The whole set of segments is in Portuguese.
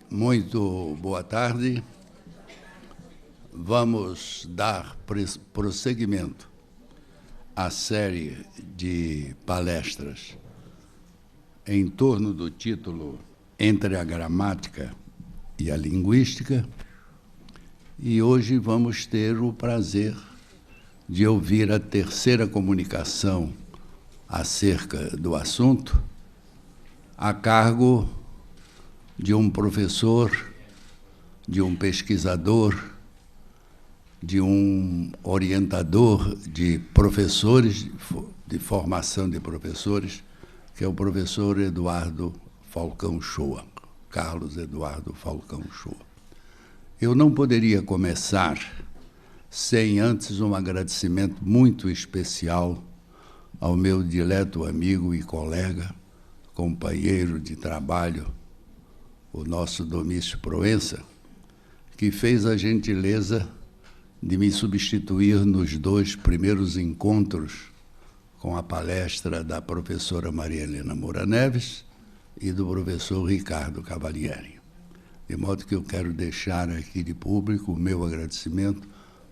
Muito boa tarde. Vamos dar prosseguimento à série de palestras em torno do título Entre a Gramática e a Linguística, e hoje vamos ter o prazer de ouvir a terceira comunicação acerca do assunto, a cargo de um professor, de um pesquisador, de um orientador de professores, de formação de professores, que é o professor Eduardo Falcão Shoa, Carlos Eduardo Falcão Shoa. Eu não poderia começar sem antes um agradecimento muito especial ao meu dileto amigo e colega, companheiro de trabalho, o nosso Domício Proença, que fez a gentileza de me substituir nos 2 primeiros encontros com a palestra da professora Maria Helena Moura Neves e do professor Ricardo Cavalieri. De modo que eu quero deixar aqui de público o meu agradecimento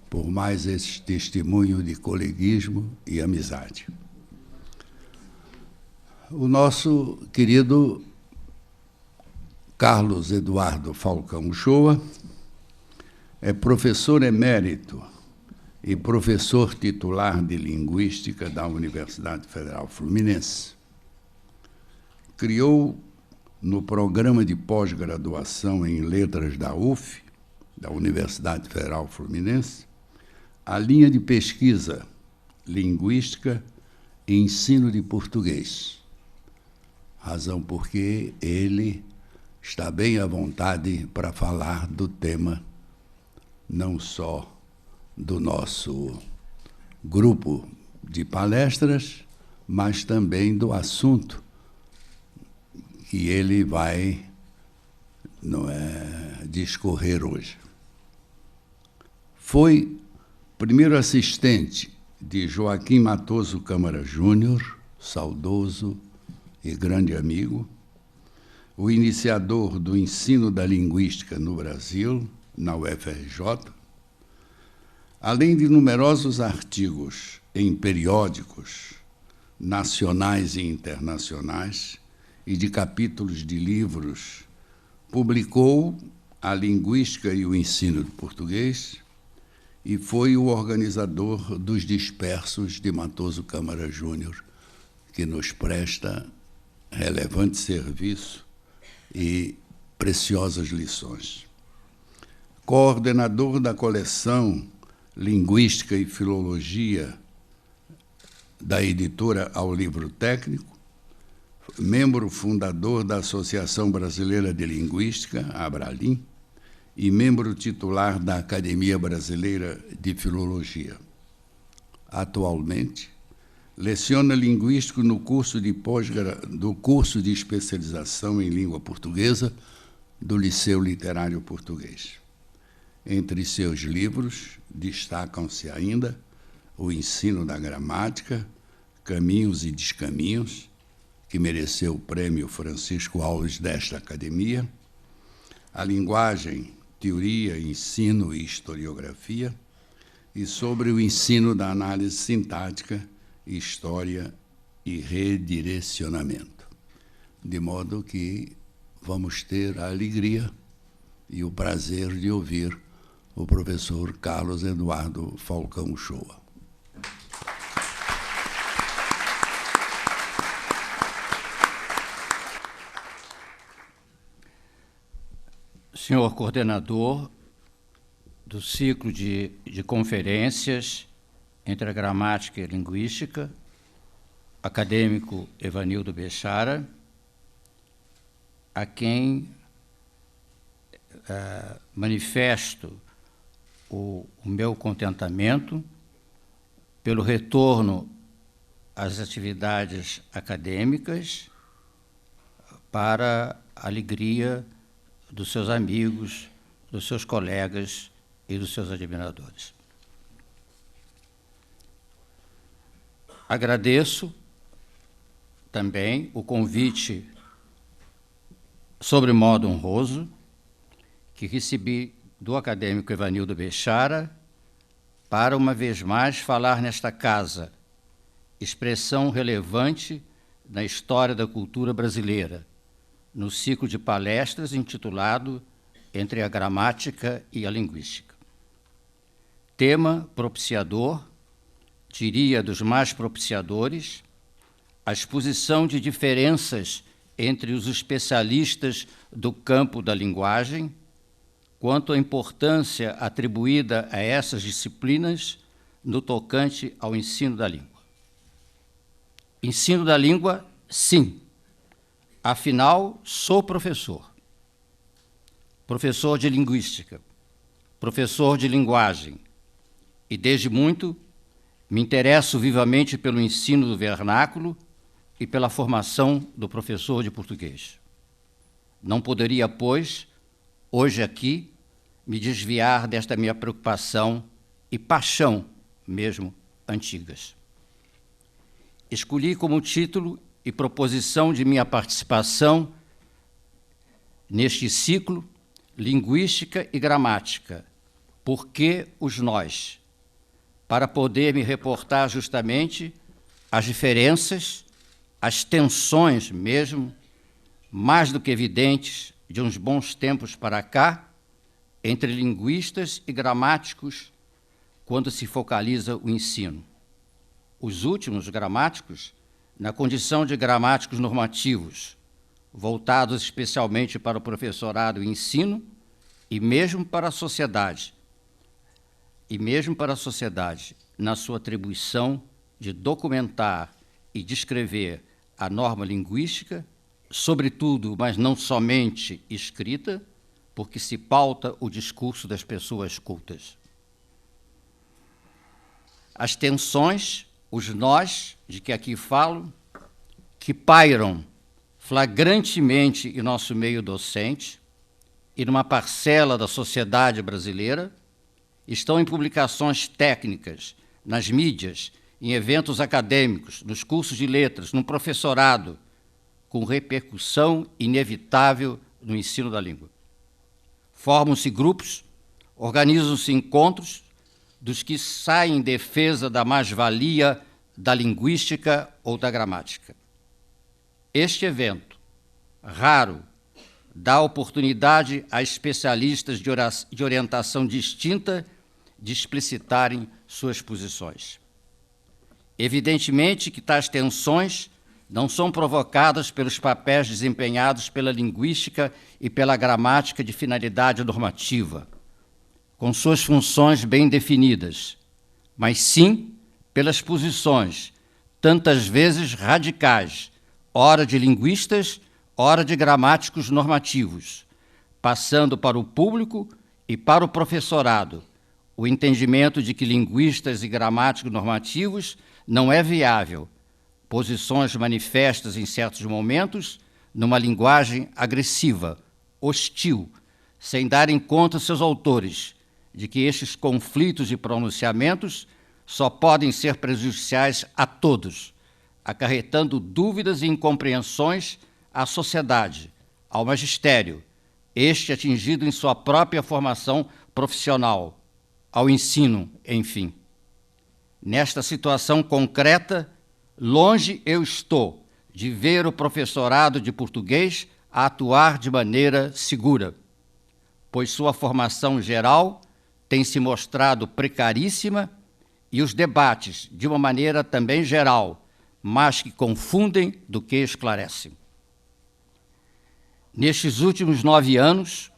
por mais esse testemunho de coleguismo e amizade. O nosso querido Carlos Eduardo Falcão Shoa é professor emérito e professor titular de Linguística da Universidade Federal Fluminense. Criou, no programa de pós-graduação em Letras da UF, da Universidade Federal Fluminense, a linha de pesquisa Linguística e Ensino de Português, razão porque ele está bem à vontade para falar do tema, não só do nosso grupo de palestras, mas também do assunto que ele vai discorrer hoje. Foi primeiro assistente de Joaquim Matoso Câmara Júnior, saudoso e grande amigo, o iniciador do ensino da linguística no Brasil, na UFRJ, além de numerosos artigos em periódicos nacionais e internacionais e de capítulos de livros, publicou A Linguística e o Ensino do Português e foi o organizador dos Dispersos de Matoso Câmara Júnior, que nos presta relevante serviço e preciosas lições. Coordenador da coleção Linguística e Filologia da editora Ao Livro Técnico, membro fundador da Associação Brasileira de Linguística, Abralim, e membro titular da Academia Brasileira de Filologia. Atualmente, leciona linguístico no curso de especialização em língua portuguesa do Liceu Literário Português. Entre seus livros, destacam-se ainda O Ensino da Gramática, Caminhos e Descaminhos, que mereceu o prêmio Francisco Alves desta academia, A Linguagem, Teoria, Ensino e Historiografia, e sobre o ensino da análise sintática, História e Redirecionamento. De modo que vamos ter a alegria e o prazer de ouvir o professor Carlos Eduardo Falcão Shoa. Senhor coordenador do ciclo de conferências entre a gramática e a linguística, acadêmico Evanildo Bechara, a quem manifesto o meu contentamento pelo retorno às atividades acadêmicas, para a alegria dos seus amigos, dos seus colegas e dos seus admiradores. Agradeço também o convite sobremodo honroso que recebi do acadêmico Evanildo Bechara para, uma vez mais, falar nesta casa, expressão relevante na história da cultura brasileira, no ciclo de palestras intitulado Entre a Gramática e a Linguística. Tema propiciador, diria dos mais propiciadores, a exposição de diferenças entre os especialistas do campo da linguagem, quanto à importância atribuída a essas disciplinas no tocante ao ensino da língua. Ensino da língua, sim. Afinal, sou professor. Professor de linguística, professor de linguagem, e desde muito me interesso vivamente pelo ensino do vernáculo e pela formação do professor de português. Não poderia, pois, hoje aqui, me desviar desta minha preocupação e paixão mesmo antigas. Escolhi como título e proposição de minha participação neste ciclo Linguística e Gramática, por que os nós? Para poder me reportar justamente às diferenças, às tensões mesmo, mais do que evidentes, de uns bons tempos para cá, entre linguistas e gramáticos, quando se focaliza o ensino. Os últimos gramáticos, na condição de gramáticos normativos, voltados especialmente para o professorado e ensino, e mesmo para a sociedade, na sua atribuição de documentar e descrever a norma linguística, sobretudo, mas não somente escrita, porque se pauta o discurso das pessoas cultas. As tensões, os nós, de que aqui falo, que pairam flagrantemente em nosso meio docente e numa parcela da sociedade brasileira, estão em publicações técnicas, nas mídias, em eventos acadêmicos, nos cursos de letras, no professorado, com repercussão inevitável no ensino da língua. Formam-se grupos, organizam-se encontros dos que saem em defesa da mais-valia da linguística ou da gramática. Este evento, raro, dá oportunidade a especialistas de orientação distinta de explicitarem suas posições. Evidentemente que tais tensões não são provocadas pelos papéis desempenhados pela linguística e pela gramática de finalidade normativa, com suas funções bem definidas, mas sim pelas posições, tantas vezes radicais, ora de linguistas, ora de gramáticos normativos, passando para o público e para o professorado o entendimento de que linguistas e gramáticos normativos não é viável, posições manifestas em certos momentos numa linguagem agressiva, hostil, sem dar em conta seus autores, de que estes conflitos de pronunciamentos só podem ser prejudiciais a todos, acarretando dúvidas e incompreensões à sociedade, ao magistério, este atingido em sua própria formação profissional, ao ensino, enfim. Nesta situação concreta, longe eu estou de ver o professorado de português a atuar de maneira segura, pois sua formação geral tem se mostrado precaríssima e os debates, de uma maneira também geral, mas que confundem do que esclarecem. Nestes últimos 9 anos,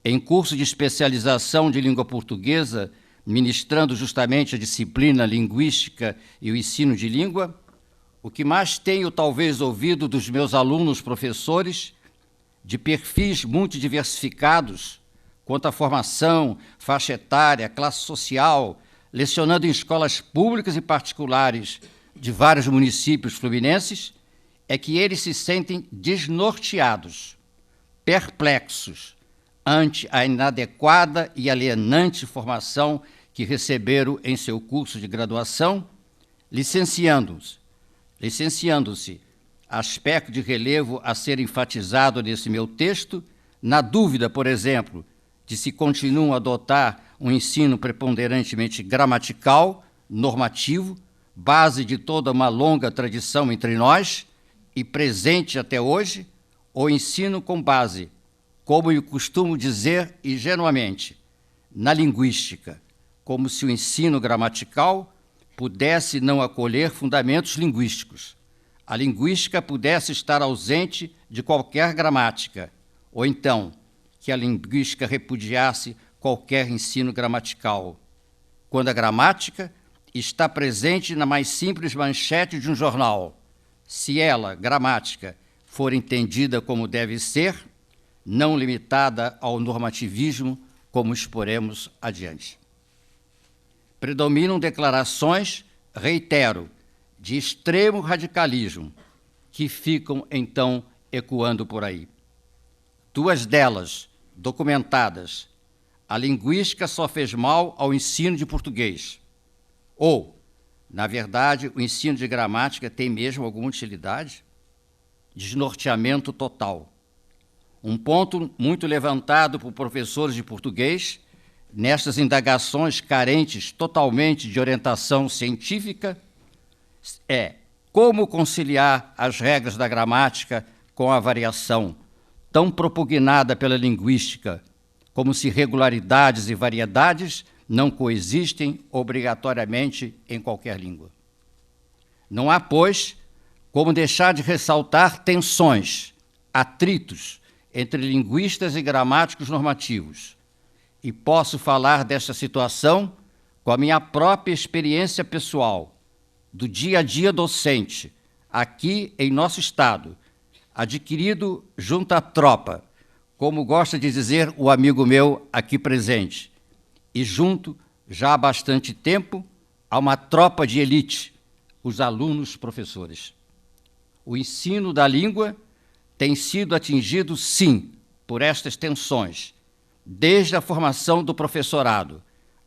em curso de especialização de língua portuguesa, ministrando justamente a disciplina linguística e o ensino de língua, o que mais tenho talvez ouvido dos meus alunos professores, de perfis muito diversificados, quanto à formação, faixa etária, classe social, lecionando em escolas públicas e particulares de vários municípios fluminenses, é que eles se sentem desnorteados, perplexos, ante a inadequada e alienante formação que receberam em seu curso de graduação, licenciando-se, aspecto de relevo a ser enfatizado nesse meu texto, na dúvida, por exemplo, de se continuam a adotar um ensino preponderantemente gramatical, normativo, base de toda uma longa tradição entre nós e presente até hoje, ou ensino com base, como eu costumo dizer ingenuamente, na linguística, como se o ensino gramatical pudesse não acolher fundamentos linguísticos, a linguística pudesse estar ausente de qualquer gramática, ou então que a linguística repudiasse qualquer ensino gramatical, quando a gramática está presente na mais simples manchete de um jornal, se ela, gramática, for entendida como deve ser, não limitada ao normativismo, como exporemos adiante. Predominam declarações, reitero, de extremo radicalismo, que ficam, então, ecoando por aí. Duas delas, documentadas, a linguística só fez mal ao ensino de português. Ou, na verdade, o ensino de gramática tem mesmo alguma utilidade? Desnorteamento total. Um ponto muito levantado por professores de português, nestas indagações carentes totalmente de orientação científica, é como conciliar as regras da gramática com a variação, tão propugnada pela linguística, como se regularidades e variedades não coexistem obrigatoriamente em qualquer língua. Não há, pois, como deixar de ressaltar tensões, atritos entre linguistas e gramáticos normativos. E posso falar desta situação com a minha própria experiência pessoal, do dia a dia docente, aqui em nosso estado, adquirido junto à tropa, como gosta de dizer o amigo meu aqui presente, e junto, já há bastante tempo, a uma tropa de elite, os alunos professores. O ensino da língua tem sido atingido, sim, por estas tensões, desde a formação do professorado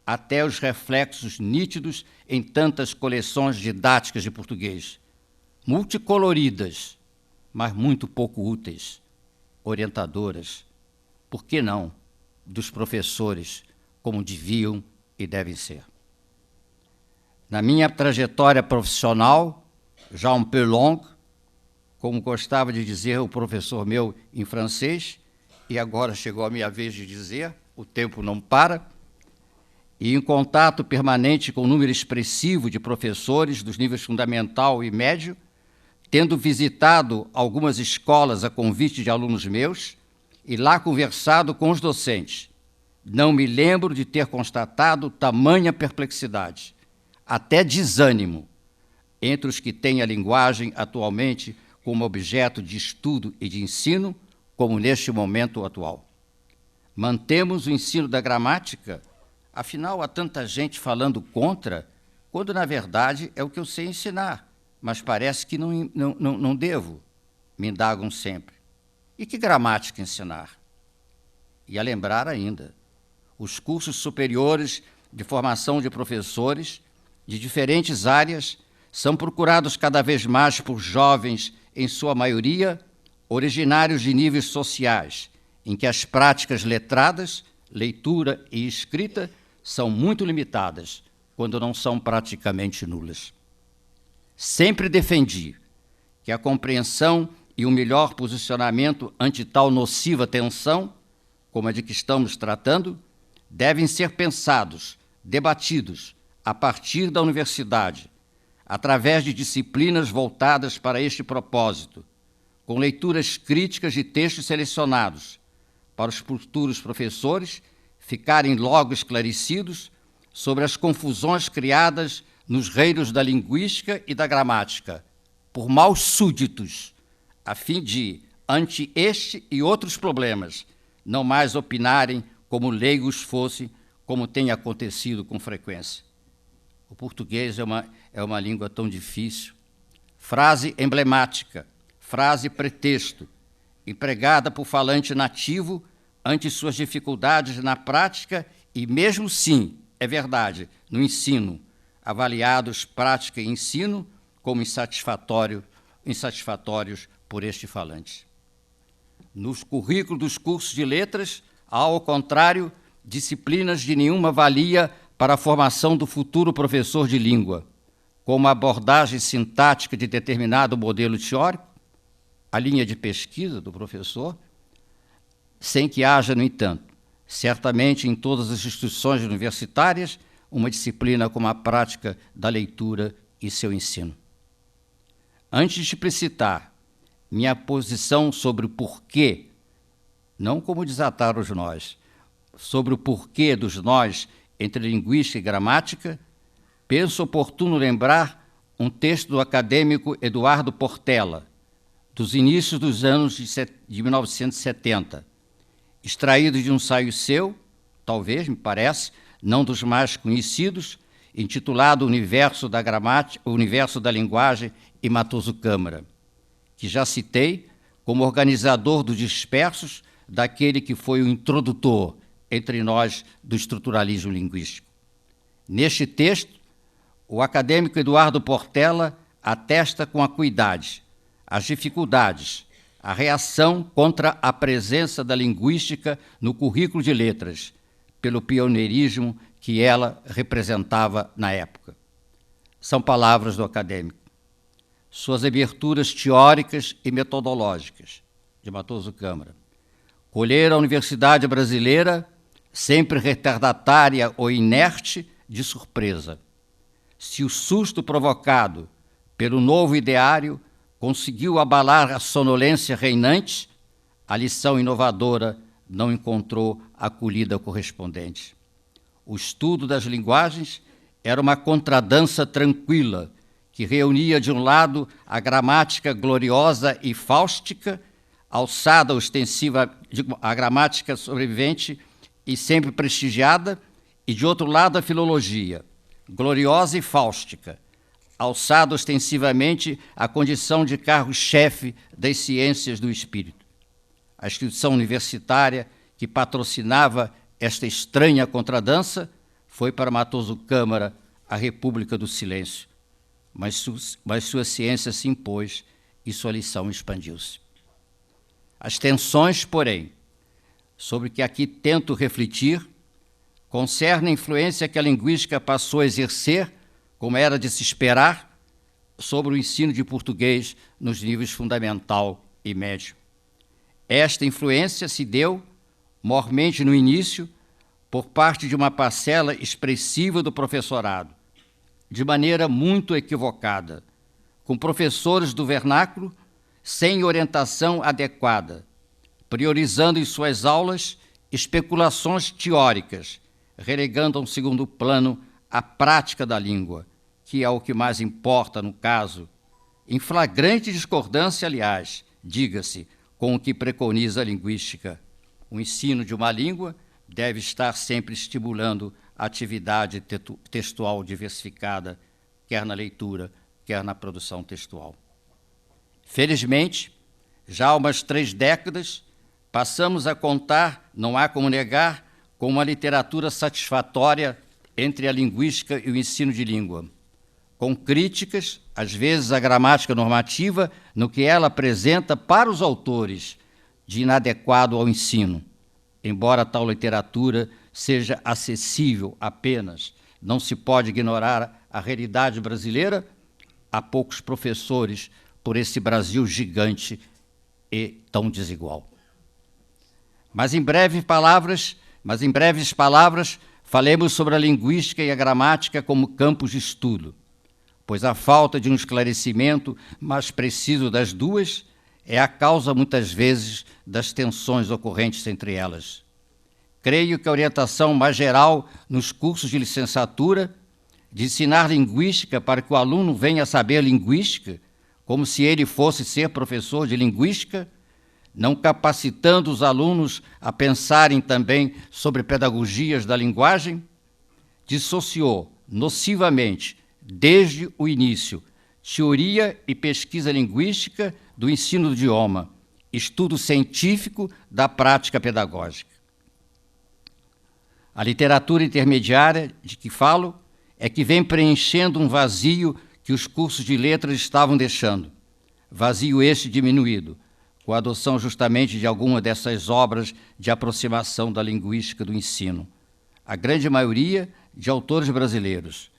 até os reflexos nítidos em tantas coleções didáticas de português, multicoloridas, mas muito pouco úteis, orientadoras, por que não, dos professores, como deviam e devem ser. Na minha trajetória profissional, já un peu longue, como gostava de dizer o professor meu em francês, e agora chegou a minha vez de dizer, o tempo não para, e em contato permanente com um número expressivo de professores dos níveis fundamental e médio, tendo visitado algumas escolas a convite de alunos meus e lá conversado com os docentes, não me lembro de ter constatado tamanha perplexidade, até desânimo, entre os que têm a linguagem atualmente como objeto de estudo e de ensino, como neste momento atual. Mantemos o ensino da gramática? Afinal, há tanta gente falando contra, quando, na verdade, é o que eu sei ensinar, mas parece que não devo, me indagam sempre. E que gramática ensinar? E a lembrar ainda, os cursos superiores de formação de professores de diferentes áreas são procurados cada vez mais por jovens, em sua maioria, originários de níveis sociais, em que as práticas letradas, leitura e escrita, são muito limitadas, quando não são praticamente nulas. Sempre defendi que a compreensão e o melhor posicionamento ante tal nociva tensão, como a de que estamos tratando, devem ser pensados, debatidos, a partir da universidade, através de disciplinas voltadas para este propósito, com leituras críticas de textos selecionados, para os futuros professores ficarem logo esclarecidos sobre as confusões criadas nos reinos da linguística e da gramática, por maus súditos, a fim de, ante este e outros problemas, não mais opinarem como leigos fossem, como tem acontecido com frequência. O português é uma língua tão difícil. Frase emblemática, frase pretexto, empregada por falante nativo ante suas dificuldades na prática e, mesmo sim, é verdade, no ensino, avaliados prática e ensino como insatisfatórios por este falante. Nos currículos dos cursos de letras, há, ao contrário, disciplinas de nenhuma valia para a formação do futuro professor de língua, como a abordagem sintática de determinado modelo teórico, a linha de pesquisa do professor, sem que haja, no entanto, certamente em todas as instituições universitárias, uma disciplina como a prática da leitura e seu ensino. Antes de explicitar minha posição sobre o porquê, não como desatar os nós, sobre o porquê dos nós entre linguística e gramática, penso oportuno lembrar um texto do acadêmico Eduardo Portela, dos inícios dos anos de 1970, extraído de um ensaio seu, talvez, me parece, não dos mais conhecidos, intitulado Universo da Gramática, Universo da Linguagem e Matoso Câmara, que já citei como organizador dos dispersos, daquele que foi o introdutor entre nós do estruturalismo linguístico. Neste texto, o acadêmico Eduardo Portela atesta com acuidade as dificuldades, a reação contra a presença da linguística no currículo de letras, pelo pioneirismo que ela representava na época. São palavras do acadêmico. Suas aberturas teóricas e metodológicas, de Matoso Câmara, colheram a Universidade Brasileira, sempre retardatária ou inerte, de surpresa. Se o susto provocado pelo novo ideário conseguiu abalar a sonolência reinante, a lição inovadora não encontrou a acolhida correspondente. O estudo das linguagens era uma contradança tranquila, que reunia de um lado a gramática gloriosa e fáustica, alçada ostensiva, a gramática sobrevivente e sempre prestigiada, e de outro lado a filologia, gloriosa e fáustica, alçada ostensivamente à condição de cargo-chefe das ciências do espírito. A instituição universitária que patrocinava esta estranha contradança foi para Matoso Câmara a República do Silêncio, mas sua ciência se impôs e sua lição expandiu-se. As tensões, porém, sobre que aqui tento refletir, concernem a influência que a linguística passou a exercer, como era de se esperar, sobre o ensino de português nos níveis fundamental e médio. Esta influência se deu, mormente no início, por parte de uma parcela expressiva do professorado, de maneira muito equivocada, com professores do vernáculo sem orientação adequada, priorizando em suas aulas especulações teóricas, relegando a um segundo plano a prática da língua, que é o que mais importa no caso, em flagrante discordância, aliás, diga-se, com o que preconiza a linguística. O ensino de uma língua deve estar sempre estimulando a atividade textual diversificada, quer na leitura, quer na produção textual. Felizmente, já há umas 3 décadas, passamos a contar, não há como negar, com uma literatura satisfatória entre a linguística e o ensino de língua, com críticas, às vezes, à gramática normativa, no que ela apresenta para os autores de inadequado ao ensino, embora tal literatura seja acessível apenas, não se pode ignorar a realidade brasileira, há poucos professores por esse Brasil gigante e tão desigual. Mas em breves palavras, falemos sobre a linguística e a gramática como campos de estudo, pois a falta de um esclarecimento mais preciso das duas é a causa, muitas vezes, das tensões ocorrentes entre elas. Creio que a orientação mais geral nos cursos de licenciatura, de ensinar linguística para que o aluno venha a saber linguística, como se ele fosse ser professor de linguística, não capacitando os alunos a pensarem também sobre pedagogias da linguagem, dissociou, nocivamente, desde o início, teoria e pesquisa linguística do ensino do idioma, estudo científico da prática pedagógica. A literatura intermediária de que falo é que vem preenchendo um vazio que os cursos de letras estavam deixando, vazio este diminuído, com a adoção justamente de alguma dessas obras de aproximação da linguística do ensino. A grande maioria de autores brasileiros,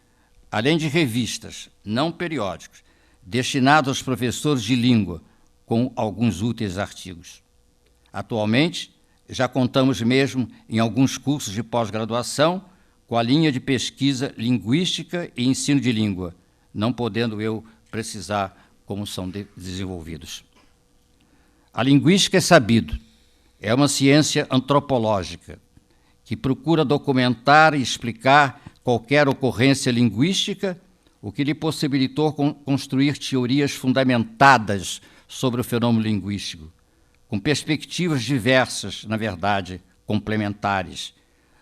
além de revistas, não periódicos, destinados aos professores de língua, com alguns úteis artigos. Atualmente, já contamos mesmo em alguns cursos de pós-graduação com a linha de pesquisa linguística e ensino de língua, não podendo eu precisar como são desenvolvidos. A linguística é sabido, é uma ciência antropológica que procura documentar e explicar qualquer ocorrência linguística, o que lhe possibilitou construir teorias fundamentadas sobre o fenômeno linguístico, com perspectivas diversas, na verdade, complementares,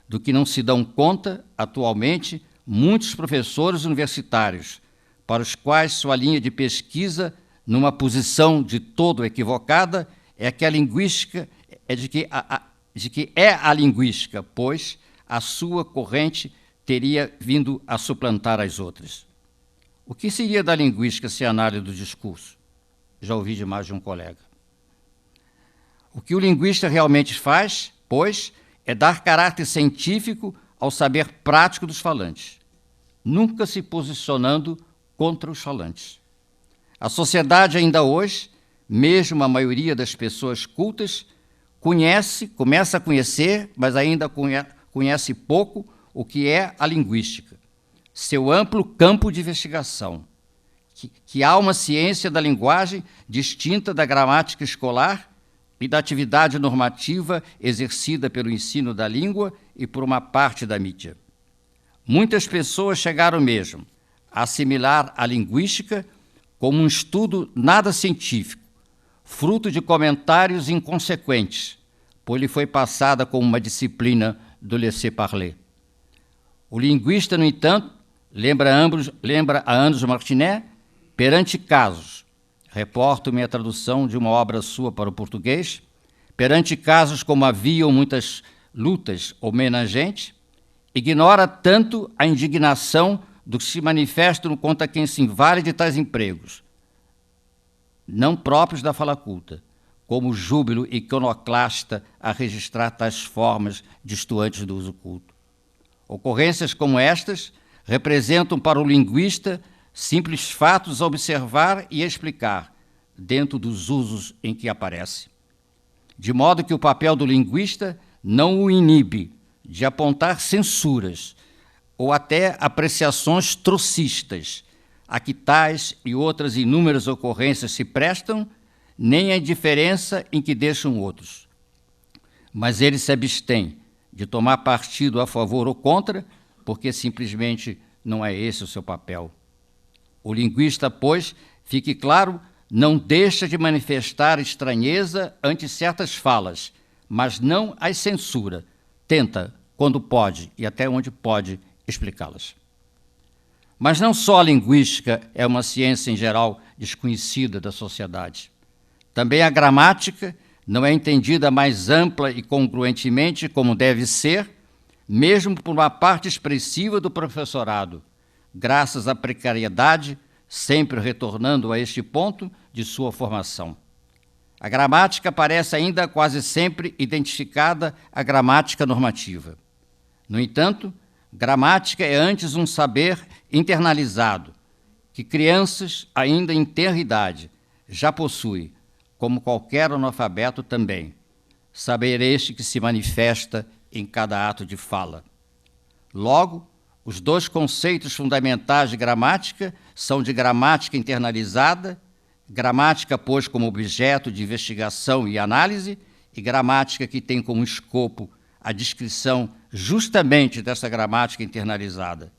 do que não se dão conta, atualmente, muitos professores universitários, para os quais sua linha de pesquisa, numa posição de todo equivocada, é que a linguística de que é a linguística, pois a sua corrente teria vindo a suplantar as outras. O que seria da linguística sem análise do discurso? Já ouvi de mais de um colega. O que o linguista realmente faz, pois, é dar caráter científico ao saber prático dos falantes, nunca se posicionando contra os falantes. A sociedade ainda hoje, mesmo a maioria das pessoas cultas, começa a conhecer, mas ainda conhece pouco o que é a linguística, seu amplo campo de investigação, que há uma ciência da linguagem distinta da gramática escolar e da atividade normativa exercida pelo ensino da língua e por uma parte da mídia. Muitas pessoas chegaram mesmo a assimilar a linguística como um estudo nada científico, fruto de comentários inconsequentes, pois lhe foi passada como uma disciplina do laissez-parler. O linguista, no entanto, lembra a Andrés Martinet, perante casos, reporto minha tradução de uma obra sua para o português, perante casos como haviam muitas lutas homenageantes, ignora tanto a indignação do que se manifestam contra quem se invale de tais empregos, não próprios da fala culta, como o júbilo iconoclasta a registrar tais formas distantes do uso culto. Ocorrências como estas representam para o linguista simples fatos a observar e explicar, dentro dos usos em que aparece. De modo que o papel do linguista não o inibe de apontar censuras ou até apreciações trocistas, a que tais e outras inúmeras ocorrências se prestam, nem a indiferença em que deixam outros. Mas ele se abstém de tomar partido a favor ou contra, porque simplesmente não é esse o seu papel. O linguista, pois, fique claro, não deixa de manifestar estranheza ante certas falas, mas não as censura. Tenta, quando pode e até onde pode, explicá-las. Mas não só a linguística é uma ciência em geral desconhecida da sociedade. Também a gramática não é entendida mais ampla e congruentemente como deve ser, mesmo por uma parte expressiva do professorado, graças à precariedade, sempre retornando a este ponto de sua formação. A gramática parece ainda quase sempre identificada à gramática normativa. No entanto, gramática é antes um saber internalizado, que crianças, ainda em tenra idade, já possuem, como qualquer analfabeto também. Saber este que se manifesta em cada ato de fala. Logo, os dois conceitos fundamentais de gramática são de gramática internalizada, gramática, pois, como objeto de investigação e análise, e gramática que tem como escopo a descrição justamente dessa gramática internalizada,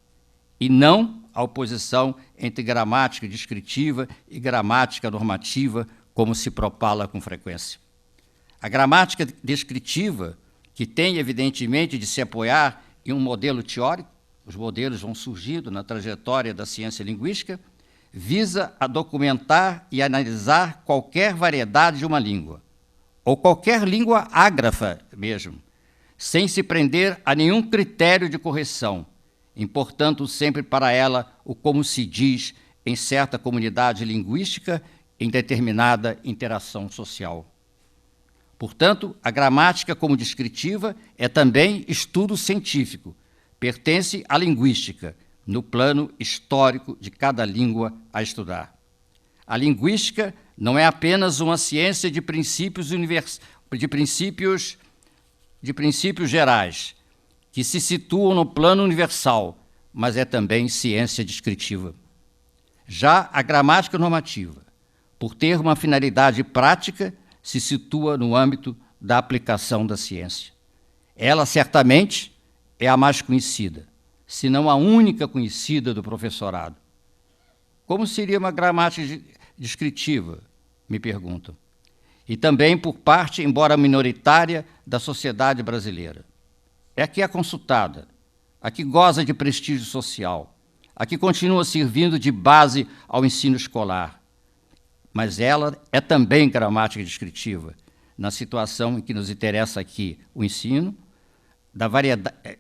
e não a oposição entre gramática descritiva e gramática normativa, como se propala com frequência. A gramática descritiva, que tem, evidentemente, de se apoiar em um modelo teórico, os modelos vão surgindo na trajetória da ciência linguística, visa a documentar e analisar qualquer variedade de uma língua, ou qualquer língua ágrafa mesmo, sem se prender a nenhum critério de correção, importando sempre para ela o como se diz em certa comunidade linguística em determinada interação social. Portanto, a gramática como descritiva é também estudo científico, pertence à linguística, no plano histórico de cada língua a estudar. A linguística não é apenas uma ciência de princípios gerais, que se situam no plano universal, mas é também ciência descritiva. Já a gramática normativa, por ter uma finalidade prática, se situa no âmbito da aplicação da ciência. Ela, certamente, é a mais conhecida, se não a única conhecida do professorado. Como seria uma gramática descritiva, me perguntam. E também por parte, embora minoritária, da sociedade brasileira. É a que é consultada, a que goza de prestígio social, a que continua servindo de base ao ensino escolar. Mas ela é também gramática descritiva, na situação em que nos interessa aqui o ensino,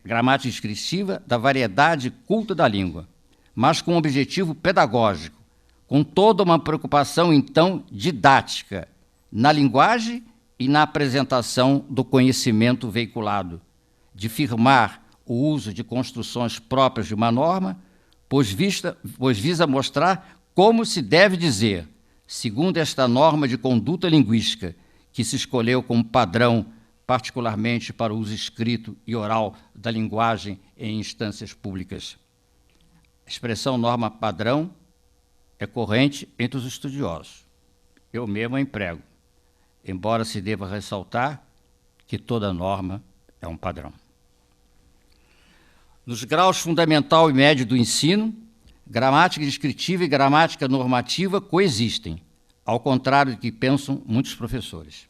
gramática descritiva da variedade culta da língua, mas com um objetivo pedagógico, com toda uma preocupação, então, didática, na linguagem e na apresentação do conhecimento veiculado, de firmar o uso de construções próprias de uma norma, pois visa mostrar como se deve dizer, segundo esta norma de conduta linguística, que se escolheu como padrão, particularmente para o uso escrito e oral da linguagem em instâncias públicas. A expressão norma padrão é corrente entre os estudiosos. Eu mesmo a emprego, embora se deva ressaltar que toda norma é um padrão. Nos graus fundamental e médio do ensino, gramática descritiva e gramática normativa coexistem, ao contrário do que pensam muitos professores.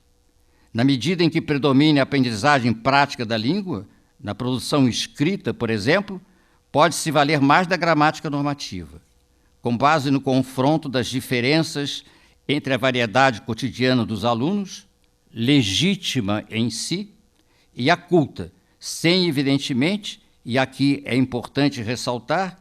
Na medida em que predomine a aprendizagem prática da língua, na produção escrita, por exemplo, pode-se valer mais da gramática normativa, com base no confronto das diferenças entre a variedade cotidiana dos alunos, legítima em si, e a culta, sem, evidentemente, e aqui é importante ressaltar,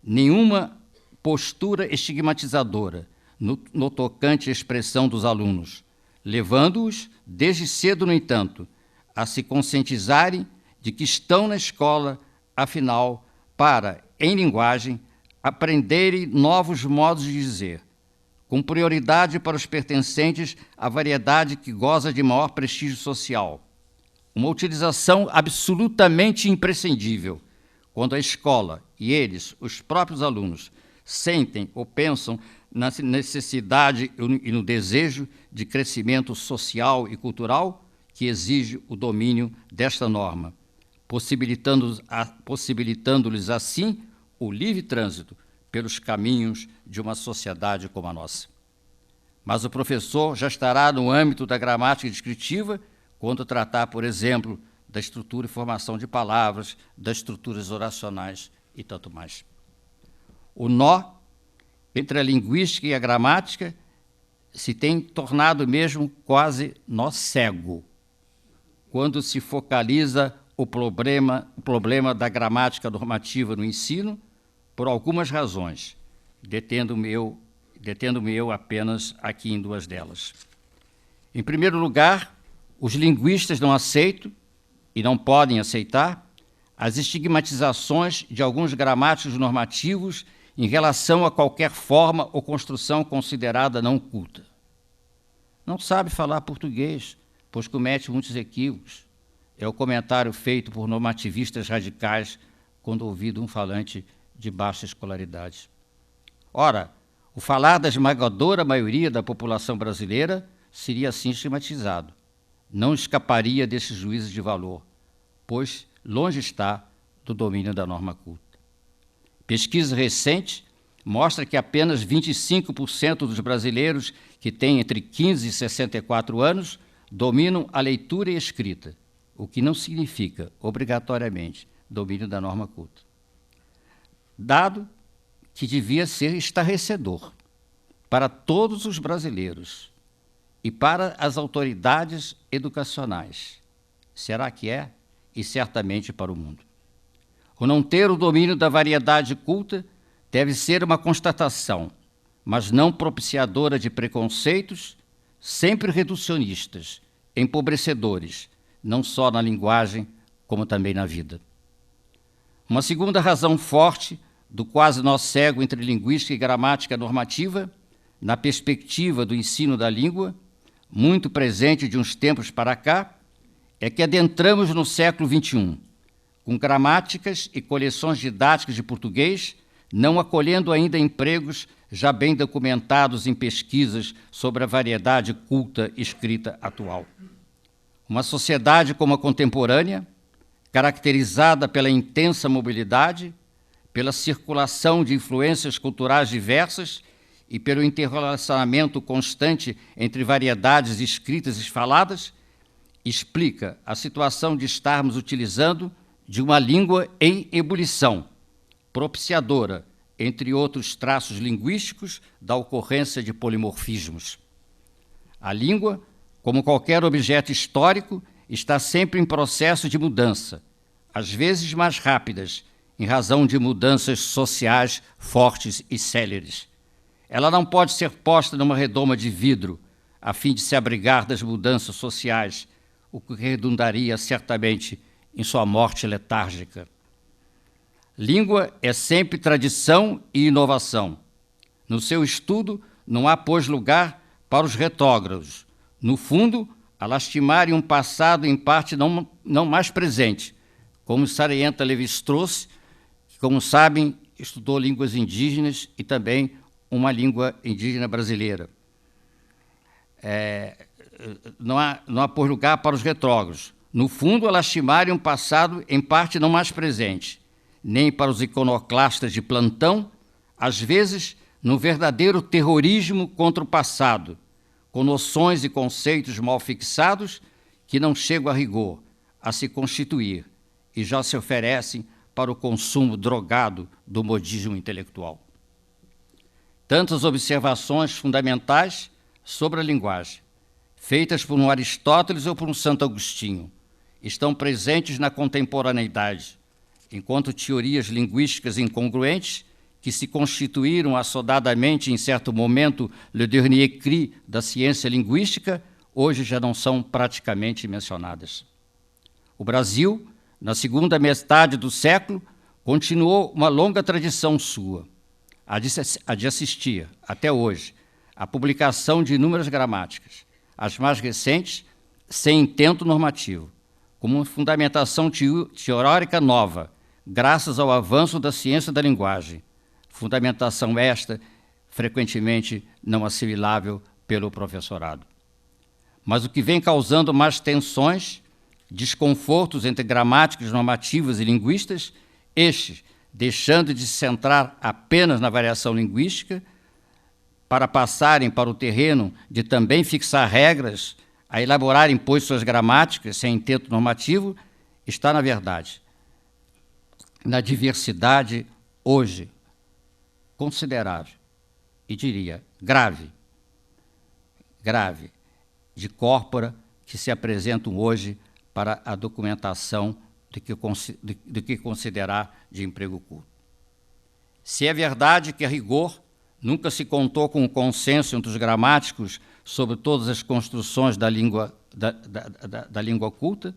nenhuma postura estigmatizadora no tocante à expressão dos alunos, levando-os, desde cedo, no entanto, a se conscientizarem de que estão na escola, afinal, para, em linguagem, aprenderem novos modos de dizer, com prioridade para os pertencentes à variedade que goza de maior prestígio social. Uma utilização absolutamente imprescindível quando a escola e eles, os próprios alunos, sentem ou pensam na necessidade e no desejo de crescimento social e cultural que exige o domínio desta norma, possibilitando-lhes assim o livre trânsito pelos caminhos de uma sociedade como a nossa. Mas o professor já estará no âmbito da gramática descritiva quando tratar, por exemplo, da estrutura e formação de palavras, das estruturas oracionais e tanto mais. O nó entre a linguística e a gramática se tem tornado mesmo quase nó cego, quando se focaliza o problema da gramática normativa no ensino, por algumas razões, detendo-me eu apenas aqui em duas delas. Em primeiro lugar, os linguistas não aceitam, e não podem aceitar, as estigmatizações de alguns gramáticos normativos em relação a qualquer forma ou construção considerada não culta. Não sabe falar português, pois comete muitos equívocos. É o comentário feito por normativistas radicais quando ouvido um falante de baixa escolaridade. Ora, o falar da esmagadora maioria da população brasileira seria assim estigmatizado. Não escaparia desses juízos de valor, pois longe está do domínio da norma culta. Pesquisa recente mostra que apenas 25% dos brasileiros que têm entre 15 e 64 anos dominam a leitura e a escrita, o que não significa, obrigatoriamente, domínio da norma culta. dado que devia ser estarrecedor para todos os brasileiros e para as autoridades educacionais. Será que é? E certamente para o mundo. O não ter o domínio da variedade culta deve ser uma constatação, mas não propiciadora de preconceitos, sempre reducionistas, empobrecedores, não só na linguagem, como também na vida. Uma segunda razão forte do quase nó cego entre linguística e gramática normativa, na perspectiva do ensino da língua, muito presente de uns tempos para cá, é que adentramos no século XXI, com gramáticas e coleções didáticas de português, não acolhendo ainda empregos já bem documentados em pesquisas sobre a variedade culta escrita atual. Uma sociedade como a contemporânea, caracterizada pela intensa mobilidade, pela circulação de influências culturais diversas e pelo interrelacionamento constante entre variedades escritas e faladas, explica a situação de estarmos utilizando de uma língua em ebulição, propiciadora, entre outros traços linguísticos, da ocorrência de polimorfismos. A língua, como qualquer objeto histórico, está sempre em processo de mudança, às vezes mais rápidas, em razão de mudanças sociais fortes e céleres. Ela não pode ser posta numa redoma de vidro, a fim de se abrigar das mudanças sociais, o que redundaria certamente em sua morte letárgica. Língua é sempre tradição e inovação. No seu estudo, não há, pois, lugar para os retrógrados, no fundo, a lastimarem um passado em parte não mais presente, como Sarienta Levi-Strauss, que, como sabem, estudou línguas indígenas e também uma língua indígena brasileira. Não há, pois, lugar para os retrógrados. No fundo, a lastimarem um passado em parte não mais presente, nem para os iconoclastas de plantão, às vezes no verdadeiro terrorismo contra o passado, com noções e conceitos mal fixados que não chegam a rigor a se constituir e já se oferecem para o consumo drogado do modismo intelectual. Tantas observações fundamentais sobre a linguagem, feitas por um Aristóteles ou por um Santo Agostinho, estão presentes na contemporaneidade, enquanto teorias linguísticas incongruentes, que se constituíram assodadamente em certo momento le dernier cri da ciência linguística, hoje já não são praticamente mencionadas. O Brasil, na segunda metade do século, continuou uma longa tradição sua, a de assistir, até hoje, à publicação de inúmeras gramáticas, as mais recentes, sem intento normativo, como uma fundamentação teórica nova, graças ao avanço da ciência da linguagem, fundamentação esta frequentemente não assimilável pelo professorado. Mas o que vem causando mais tensões, desconfortos entre gramáticas normativas e linguistas, estes, deixando de se centrar apenas na variação linguística, para passarem para o terreno de também fixar regras, a elaborarem, pois, suas gramáticas sem intento normativo, está, na verdade, na diversidade hoje considerável, e diria grave, de corpora que se apresentam hoje para a documentação do que considerar de emprego culto. Se é verdade que, a rigor, nunca se contou com o consenso entre os gramáticos sobre todas as construções da língua culta,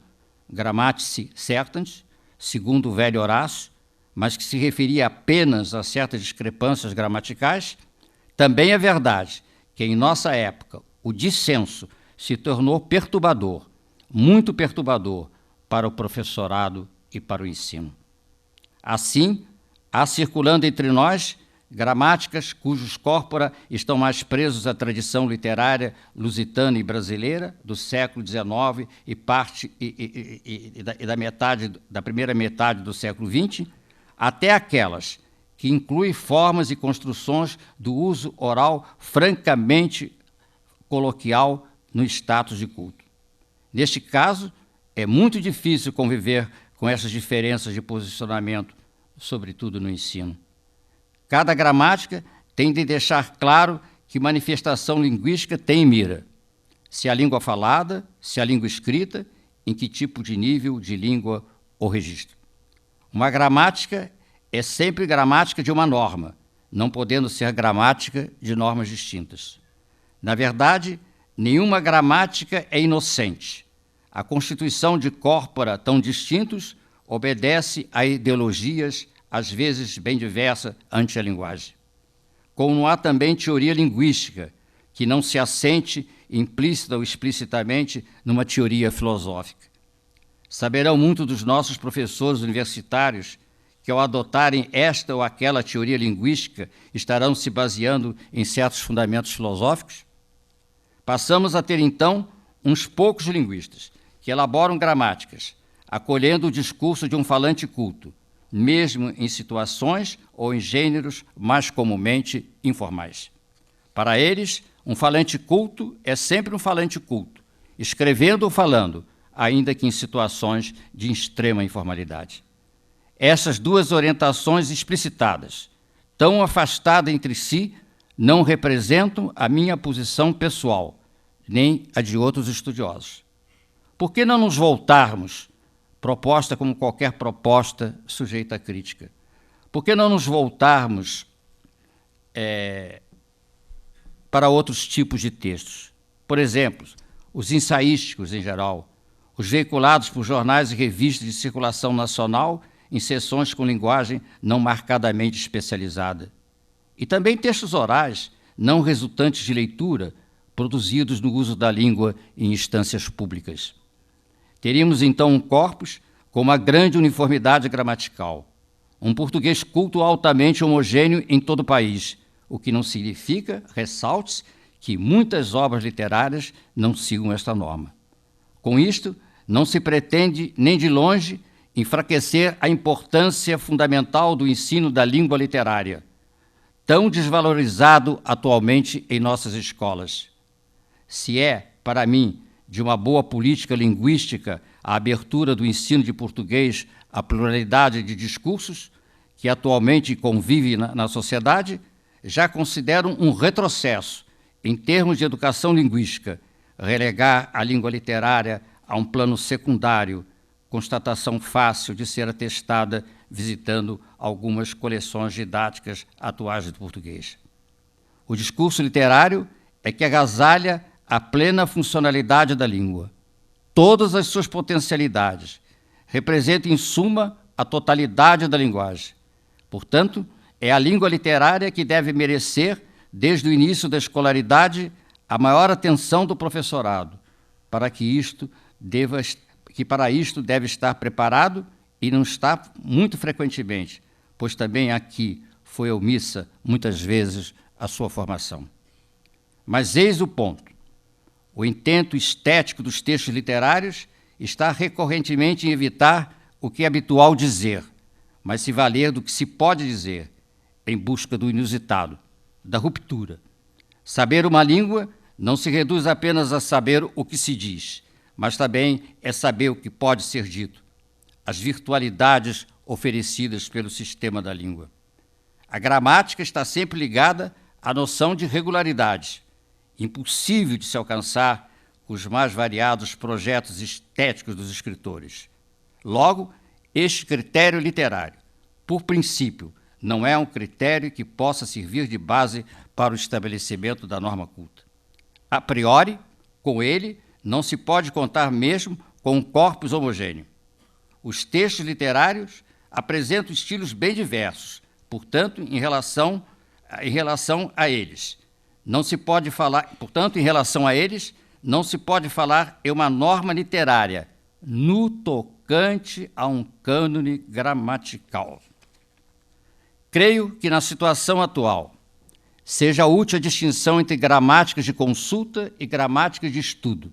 grammatici certans, segundo o velho Horácio, mas que se referia apenas a certas discrepâncias gramaticais, também é verdade que, em nossa época, o dissenso se tornou perturbador, muito perturbador, para o professorado e para o ensino. Assim, há circulando entre nós gramáticas cujos corpora estão mais presos à tradição literária lusitana e brasileira do século XIX e parte da primeira metade do século XX, até aquelas que incluem formas e construções do uso oral francamente coloquial no status de culto. Neste caso, é muito difícil conviver com essas diferenças de posicionamento, sobretudo no ensino. Cada gramática tem de deixar claro que manifestação linguística tem em mira. Se a língua falada, se a língua escrita, em que tipo de nível de língua ou registro. Uma gramática é sempre gramática de uma norma, não podendo ser gramática de normas distintas. Na verdade, nenhuma gramática é inocente. A constituição de corpora tão distintos obedece a ideologias, às vezes bem diversas, ante a linguagem. Como não há também teoria linguística, que não se assente implícita ou explicitamente numa teoria filosófica. Saberão muito dos nossos professores universitários que, ao adotarem esta ou aquela teoria linguística, estarão se baseando em certos fundamentos filosóficos? Passamos a ter, então, uns poucos linguistas que elaboram gramáticas, acolhendo o discurso de um falante culto, mesmo em situações ou em gêneros mais comumente informais. Para eles, um falante culto é sempre um falante culto, escrevendo ou falando, ainda que em situações de extrema informalidade. Essas duas orientações explicitadas, tão afastadas entre si, não representam a minha posição pessoal, nem a de outros estudiosos. Por que não nos voltarmos, proposta como qualquer proposta sujeita à crítica, por que não nos voltarmos para outros tipos de textos? Por exemplo, os ensaísticos em geral, os veiculados por jornais e revistas de circulação nacional em seções com linguagem não marcadamente especializada. E também textos orais, não resultantes de leitura, produzidos no uso da língua em instâncias públicas. Teríamos, então, um corpus com uma grande uniformidade gramatical, um português culto altamente homogêneo em todo o país, o que não significa, ressalte-se, que muitas obras literárias não sigam esta norma. Com isto, não se pretende, nem de longe, enfraquecer a importância fundamental do ensino da língua literária, tão desvalorizado atualmente em nossas escolas. Se é, para mim, de uma boa política linguística a abertura do ensino de português à pluralidade de discursos, que atualmente convive na sociedade, já considero um retrocesso, em termos de educação linguística, relegar a língua literária a um plano secundário, constatação fácil de ser atestada visitando algumas coleções didáticas atuais do português. O discurso literário é que agasalha a plena funcionalidade da língua, todas as suas potencialidades, representa, em suma, a totalidade da linguagem. Portanto, é a língua literária que deve merecer, desde o início da escolaridade, a maior atenção do professorado, para isto deve estar preparado e não está muito frequentemente, pois também aqui foi omissa, muitas vezes, a sua formação. Mas eis o ponto. O intento estético dos textos literários está recorrentemente em evitar o que é habitual dizer, mas se valer do que se pode dizer, em busca do inusitado, da ruptura. Saber uma língua não se reduz apenas a saber o que se diz, mas também é saber o que pode ser dito, as virtualidades oferecidas pelo sistema da língua. A gramática está sempre ligada à noção de regularidade, impossível de se alcançar com os mais variados projetos estéticos dos escritores. Logo, este critério literário, por princípio, não é um critério que possa servir de base para o estabelecimento da norma culta. A priori, com ele, não se pode contar mesmo com um corpus homogêneo. Os textos literários apresentam estilos bem diversos, portanto, em relação a eles, não se pode falar em uma norma literária no tocante a um cânone gramatical. Creio que na situação atual seja útil a distinção entre gramáticas de consulta e gramáticas de estudo.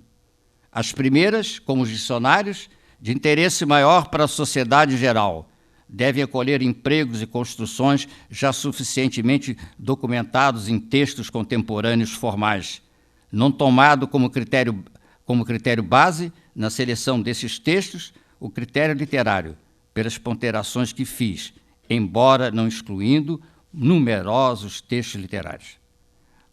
As primeiras, como os dicionários, de interesse maior para a sociedade em geral, devem acolher empregos e construções já suficientemente documentados em textos contemporâneos formais, não tomado como critério base na seleção desses textos o critério literário, pelas ponderações que fiz, embora não excluindo numerosos textos literários.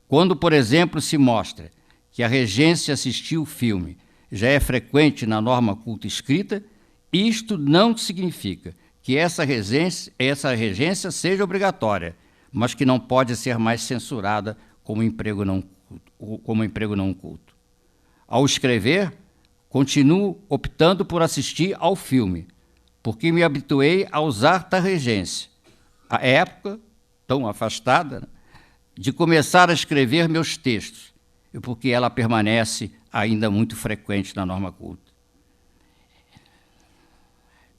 Quando, por exemplo, se mostra que a regência assistiu o filme já é frequente na norma culta escrita, isto não significa que essa regência seja obrigatória, mas que não pode ser mais censurada como emprego não culto. Ao escrever, continuo optando por assistir ao filme, porque me habituei a usar tal regência. A época, tão afastada, de começar a escrever meus textos, e porque ela permanece ainda muito frequente na norma culta.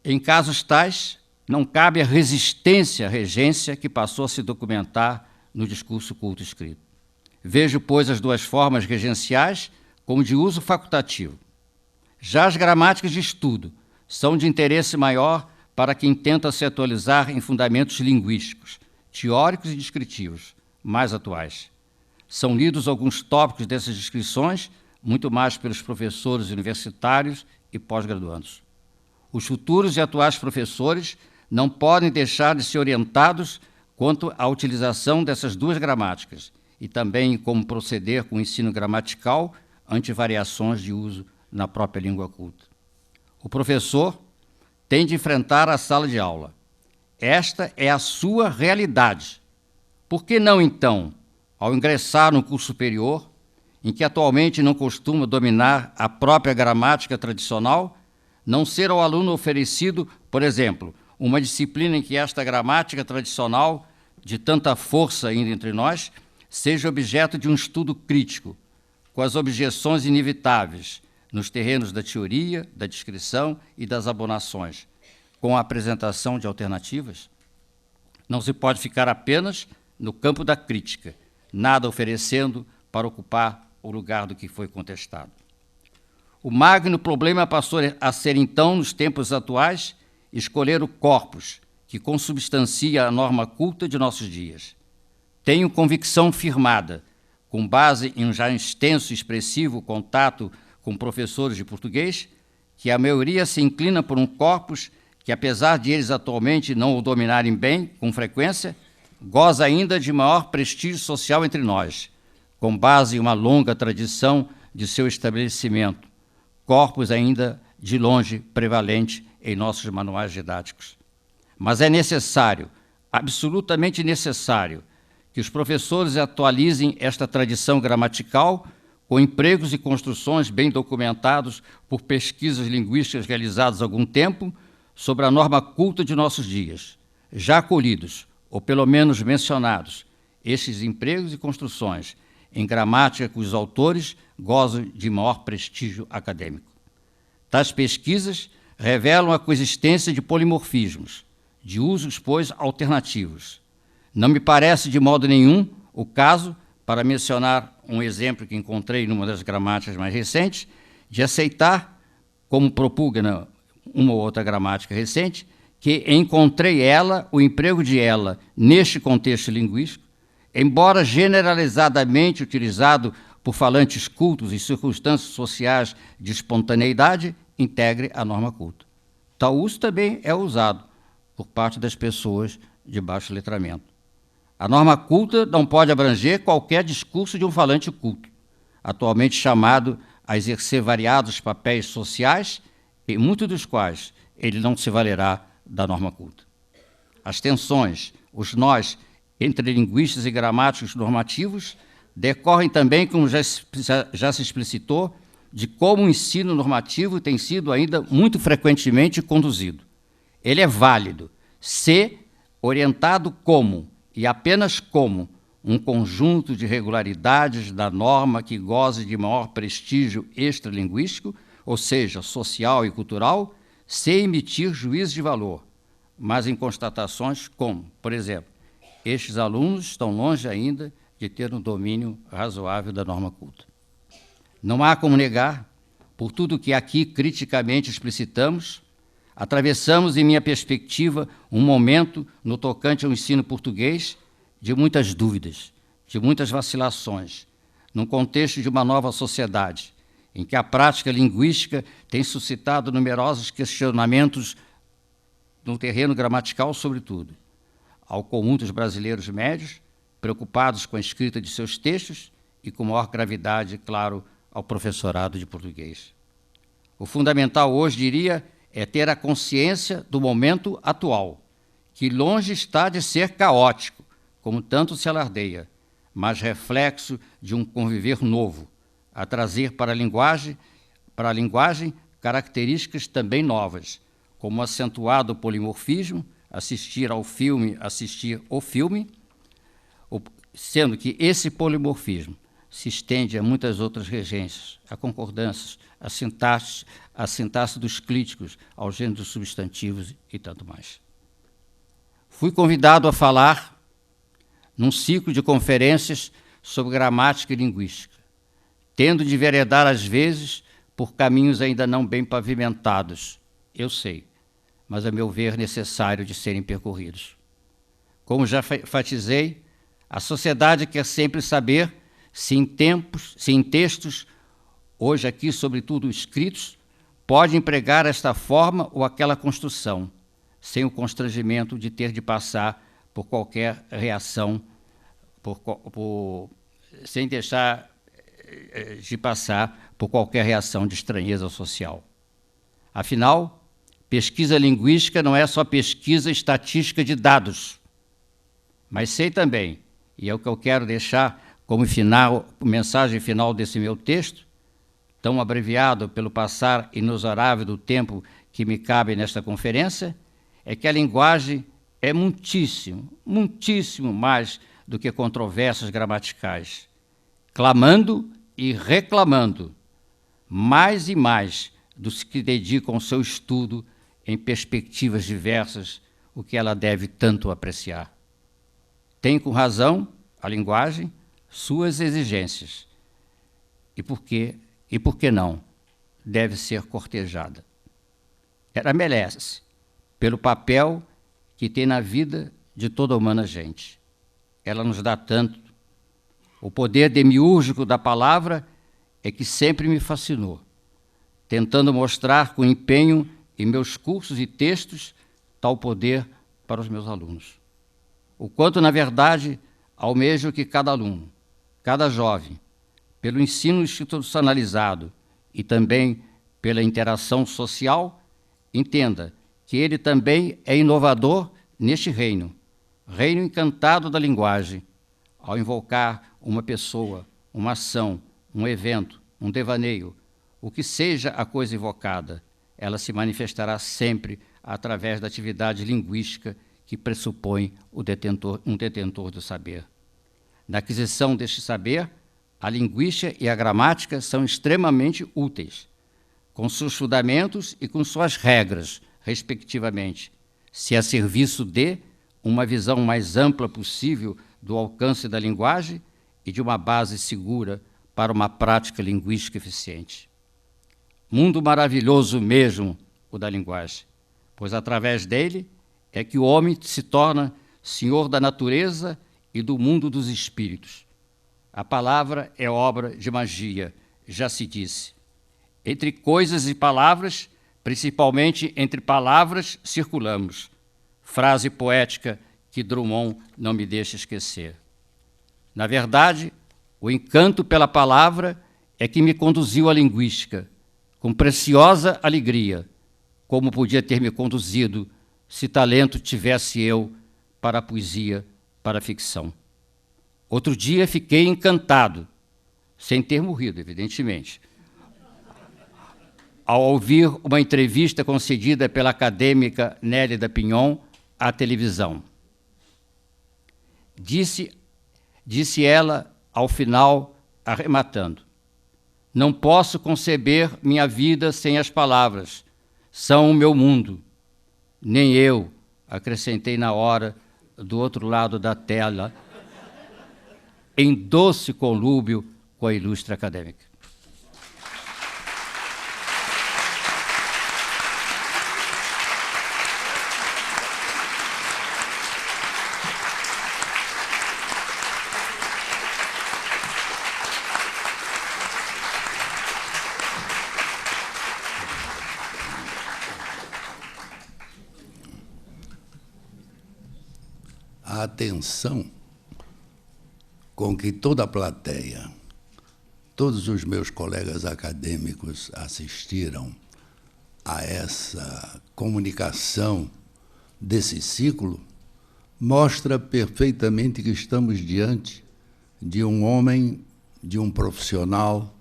Em casos tais, não cabe a resistência à regência que passou a se documentar no discurso culto escrito. Vejo, pois, as duas formas regenciais como de uso facultativo. Já as gramáticas de estudo são de interesse maior para quem tenta se atualizar em fundamentos linguísticos, teóricos e descritivos, mais atuais. São lidos alguns tópicos dessas descrições, muito mais pelos professores universitários e pós-graduandos. Os futuros e atuais professores não podem deixar de ser orientados quanto à utilização dessas duas gramáticas e também como proceder com o ensino gramatical ante variações de uso na própria língua culta. O professor tem de enfrentar a sala de aula. Esta é a sua realidade. Por que não, então, ao ingressar no curso superior, em que atualmente não costuma dominar a própria gramática tradicional, não ser ao aluno oferecido, por exemplo, uma disciplina em que esta gramática tradicional, de tanta força ainda entre nós, seja objeto de um estudo crítico, com as objeções inevitáveis nos terrenos da teoria, da descrição e das abonações, com a apresentação de alternativas? Não se pode ficar apenas no campo da crítica, nada oferecendo para ocupar o lugar do que foi contestado. O magno problema passou a ser, então, nos tempos atuais, escolher o corpus que consubstancia a norma culta de nossos dias. Tenho convicção firmada, com base em um já extenso e expressivo contato com professores de português, que a maioria se inclina por um corpus que, apesar de eles atualmente não o dominarem bem, com frequência, goza ainda de maior prestígio social entre nós, com base em uma longa tradição de seu estabelecimento, corpus ainda de longe prevalente em nossos manuais didáticos. Mas é necessário, absolutamente necessário, que os professores atualizem esta tradição gramatical com empregos e construções bem documentados por pesquisas linguísticas realizadas há algum tempo sobre a norma culta de nossos dias, já acolhidos, ou pelo menos mencionados, estes empregos e construções em gramática cujos autores gozam de maior prestígio acadêmico. Tais pesquisas revelam a coexistência de polimorfismos, de usos, pois, alternativos. Não me parece de modo nenhum o caso, para mencionar um exemplo que encontrei numa das gramáticas mais recentes, de aceitar, como propugna uma ou outra gramática recente, que encontrei o emprego de ela, neste contexto linguístico, embora generalizadamente utilizado por falantes cultos em circunstâncias sociais de espontaneidade, integre a norma culta. Tal uso também é usado por parte das pessoas de baixo letramento. A norma culta não pode abranger qualquer discurso de um falante culto, atualmente chamado a exercer variados papéis sociais, em muitos dos quais ele não se valerá da norma culta. As tensões, os nós entre linguistas e gramáticos normativos decorrem também, como já se explicitou, de como o ensino normativo tem sido ainda muito frequentemente conduzido. Ele é válido se orientado como, e apenas como, um conjunto de regularidades da norma que goze de maior prestígio extralinguístico, ou seja, social e cultural, sem emitir juízo de valor, mas em constatações como, por exemplo, estes alunos estão longe ainda de ter um domínio razoável da norma culta. Não há como negar, por tudo que aqui criticamente explicitamos, atravessamos, em minha perspectiva, um momento no tocante ao ensino português de muitas dúvidas, de muitas vacilações, num contexto de uma nova sociedade, em que a prática linguística tem suscitado numerosos questionamentos no terreno gramatical, sobretudo. ao comum dos brasileiros médios, preocupados com a escrita de seus textos e, com maior gravidade, claro, ao professorado de português. O fundamental hoje, diria, é ter a consciência do momento atual, que longe está de ser caótico, como tanto se alardeia, mas reflexo de um conviver novo, a trazer para a linguagem características também novas, como o acentuado polimorfismo, assistir ao filme, assistir o filme, sendo que esse polimorfismo se estende a muitas outras regências, a concordâncias, a sintaxe dos críticos, aos gêneros substantivos e tanto mais. Fui convidado a falar num ciclo de conferências sobre gramática e linguística, tendo de veredar, às vezes, por caminhos ainda não bem pavimentados, eu sei, mas, a meu ver, necessário de serem percorridos. Como já enfatizei, a sociedade quer sempre saber se em textos, hoje aqui, sobretudo escritos, pode empregar esta forma ou aquela construção, sem o constrangimento de ter de passar por qualquer reação, sem deixar de passar por qualquer reação de estranheza social. Afinal, pesquisa linguística não é só pesquisa estatística de dados, mas sei também, e é o que eu quero deixar como mensagem final desse meu texto, tão abreviado pelo passar inexorável do tempo que me cabe nesta conferência, é que a linguagem é muitíssimo, muitíssimo mais do que controvérsias gramaticais, clamando e reclamando, mais e mais dos que dedicam seu estudo em perspectivas diversas, o que ela deve tanto apreciar. Tem com razão a linguagem suas exigências, e por que não, deve ser cortejada. Ela merece, pelo papel que tem na vida de toda a humana gente. Ela nos dá tanto. O poder demiúrgico da palavra é que sempre me fascinou, tentando mostrar com empenho em meus cursos e textos tal poder para os meus alunos. O quanto, na verdade, almejo que cada aluno, cada jovem, pelo ensino institucionalizado e também pela interação social, entenda que ele também é inovador neste reino encantado da linguagem, ao invocar uma pessoa, uma ação, um evento, um devaneio, o que seja a coisa invocada, ela se manifestará sempre através da atividade linguística que pressupõe um detentor do saber. Na aquisição deste saber, a linguística e a gramática são extremamente úteis, com seus fundamentos e com suas regras, respectivamente, se a serviço de uma visão mais ampla possível do alcance da linguagem e de uma base segura para uma prática linguística eficiente. Mundo maravilhoso mesmo o da linguagem, pois através dele é que o homem se torna senhor da natureza e do mundo dos espíritos. A palavra é obra de magia, já se disse. Entre coisas e palavras, principalmente entre palavras, circulamos. Frase poética que Drummond não me deixa esquecer. Na verdade, o encanto pela palavra é que me conduziu à linguística, com preciosa alegria, como podia ter me conduzido se talento tivesse eu para a poesia, para a ficção. Outro dia fiquei encantado, sem ter morrido, evidentemente, ao ouvir uma entrevista concedida pela acadêmica Nélida Pinhon à televisão. Disse ela, ao final, arrematando: não posso conceber minha vida sem as palavras, são o meu mundo. Nem eu, acrescentei na hora, do outro lado da tela, em doce conluio com a ilustre acadêmica. a atenção com que toda a plateia, todos os meus colegas acadêmicos assistiram a essa comunicação desse ciclo, mostra perfeitamente que estamos diante de um homem, de um profissional,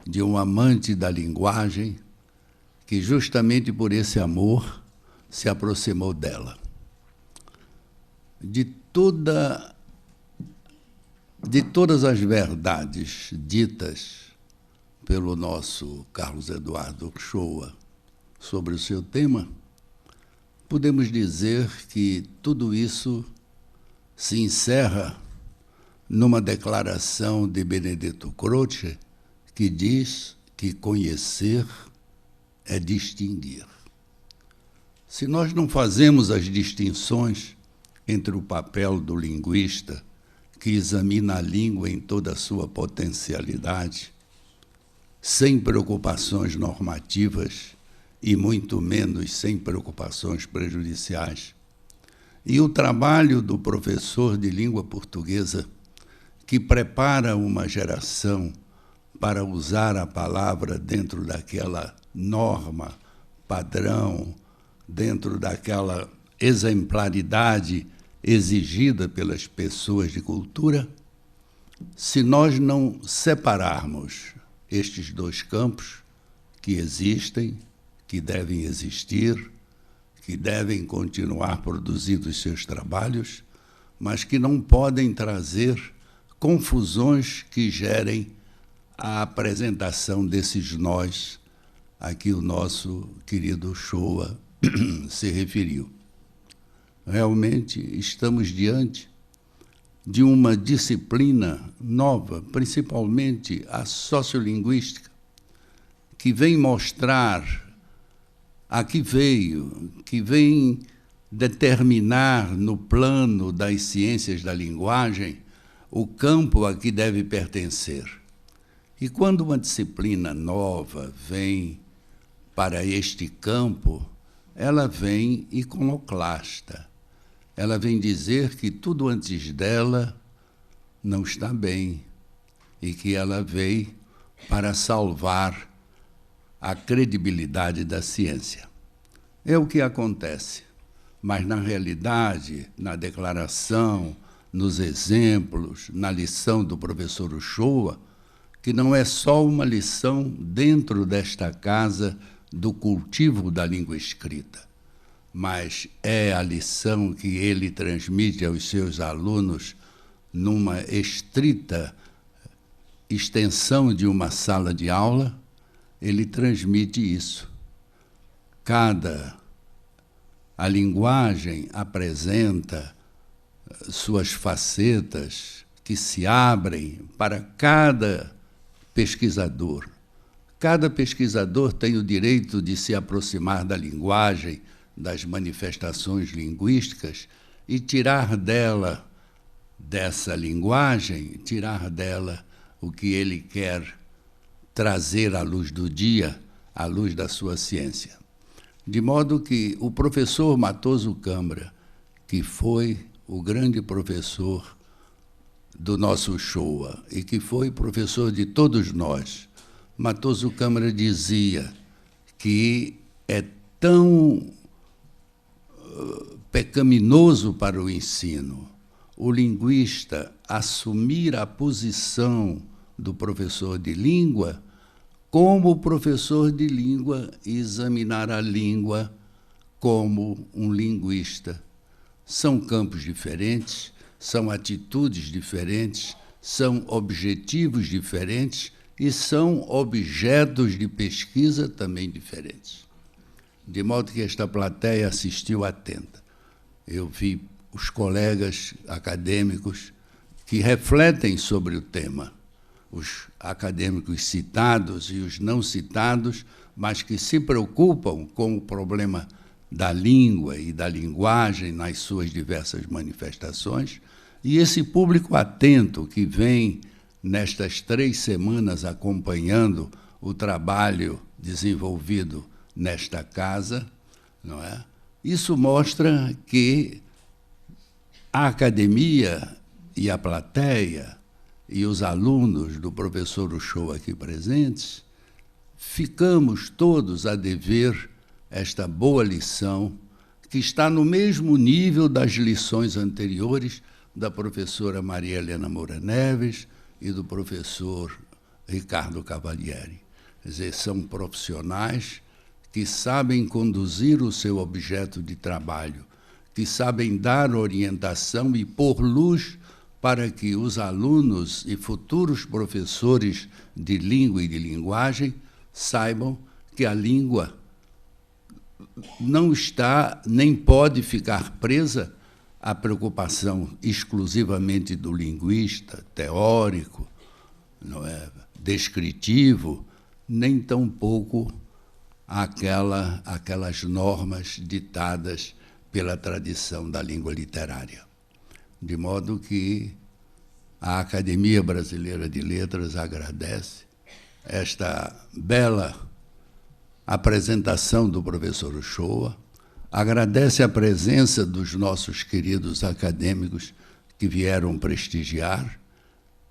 de um amante da linguagem, que justamente por esse amor se aproximou dela. De todas as verdades ditas pelo nosso Carlos Eduardo Uchoa sobre o seu tema, podemos dizer que tudo isso se encerra numa declaração de Benedetto Croce, que diz que conhecer é distinguir. Se nós não fazemos as distinções entre o papel do linguista, que examina a língua em toda a sua potencialidade, sem preocupações normativas e muito menos sem preocupações prejudiciais, e o trabalho do professor de língua portuguesa, que prepara uma geração para usar a palavra dentro daquela norma, padrão, dentro daquela exemplaridade exigida pelas pessoas de cultura, se nós não separarmos estes dois campos que existem, que devem existir, que devem continuar produzindo os seus trabalhos, mas que não podem trazer confusões que gerem a apresentação desses nós a que o nosso querido Uchoa se referiu. Realmente estamos diante de uma disciplina nova, principalmente a sociolinguística, que vem mostrar a que veio, que vem determinar no plano das ciências da linguagem o campo a que deve pertencer. E quando uma disciplina nova vem para este campo, ela vem iconoclasta. Ela vem dizer que tudo antes dela não está bem e que ela veio para salvar a credibilidade da ciência. É o que acontece, mas na realidade, na declaração, nos exemplos, na lição do professor Uchoa, que não é só uma lição dentro desta casa do cultivo da língua escrita, mas é a lição que ele transmite aos seus alunos numa estrita extensão de uma sala de aula. Ele transmite isso. A linguagem apresenta suas facetas que se abrem para cada pesquisador. Cada pesquisador tem o direito de se aproximar da linguagem, das manifestações linguísticas e tirar dela, dessa linguagem, tirar dela o que ele quer trazer à luz do dia, à luz da sua ciência. De modo que o professor Matoso Câmara, que foi o grande professor do nosso Uchoa e que foi professor de todos nós, Matoso Câmara dizia que é tão pecaminoso para o ensino o linguista assumir a posição do professor de língua, como o professor de língua examinar a língua como um linguista. São campos diferentes, são atitudes diferentes, são objetivos diferentes e são objetos de pesquisa também diferentes. De modo que esta plateia assistiu atenta. Eu vi os colegas acadêmicos que refletem sobre o tema, os acadêmicos citados e os não citados, mas que se preocupam com o problema da língua e da linguagem nas suas diversas manifestações, e esse público atento que vem nestas 3 semanas acompanhando o trabalho desenvolvido nesta casa, não é? Isso mostra que A academia e a plateia e os alunos do professor Uchoa aqui presentes, ficamos todos a dever esta boa lição, que está no mesmo nível das lições anteriores da professora Maria Helena Moura Neves e do professor Ricardo Cavalieri. Quer dizer, são profissionais que sabem conduzir o seu objeto de trabalho, que sabem dar orientação e pôr luz para que os alunos e futuros professores de língua e de linguagem saibam que a língua não está, nem pode ficar presa à preocupação exclusivamente do linguista, teórico, não é, descritivo, nem tampouco aquelas normas ditadas pela tradição da língua literária. De modo que a Academia Brasileira de Letras agradece esta bela apresentação do professor Uchoa, agradece a presença dos nossos queridos acadêmicos que vieram prestigiar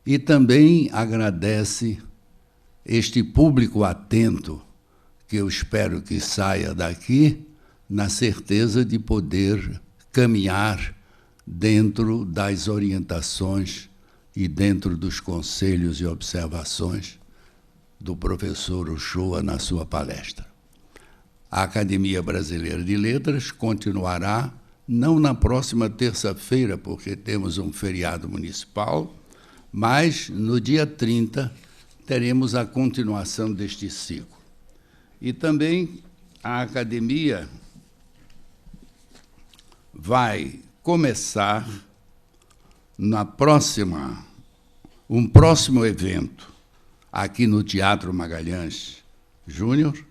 e também agradece este público atento que eu espero que saia daqui na certeza de poder caminhar dentro das orientações e dentro dos conselhos e observações do professor Uchoa na sua palestra. A Academia Brasileira de Letras continuará, não na próxima terça-feira, porque temos um feriado municipal, mas no dia 30 teremos a continuação deste ciclo. E também a Academia vai começar um próximo evento aqui no Teatro Magalhães Júnior,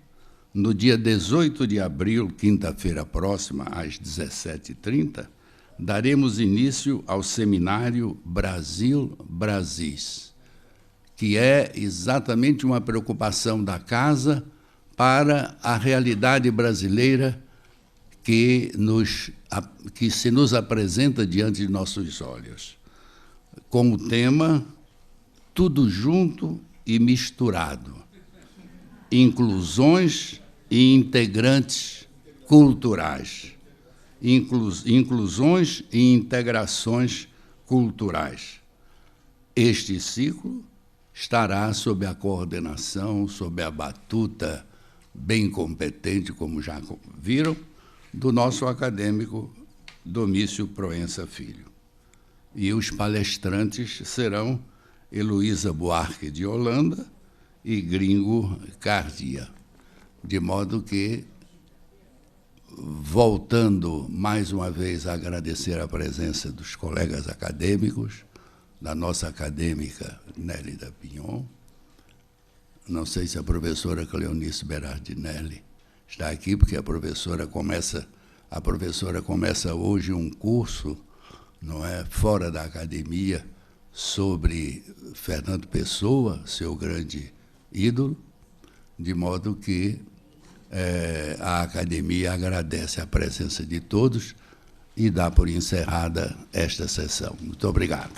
no dia 18 de abril, quinta-feira próxima, às 17h30, daremos início ao seminário Brasil Brasis, que é exatamente uma preocupação da Casa para a realidade brasileira que se nos apresenta diante de nossos olhos, com o tema Tudo Junto e Misturado, inclusões e integrantes culturais, inclusões e integrações culturais. Este ciclo estará sob a coordenação, sob a batuta bem competente, como já viram, do nosso acadêmico Domício Proença Filho. E os palestrantes serão Heloísa Buarque de Holanda e Gringo Cardia. De modo que, voltando mais uma vez a agradecer a presença dos colegas acadêmicos, da nossa acadêmica Nélida Pinhon, não sei se a professora Cleonice Berardinelli está aqui, porque a professora começa hoje um curso, não é, fora da academia, sobre Fernando Pessoa, seu grande ídolo, de modo que a academia agradece a presença de todos e dá por encerrada esta sessão. Muito obrigado.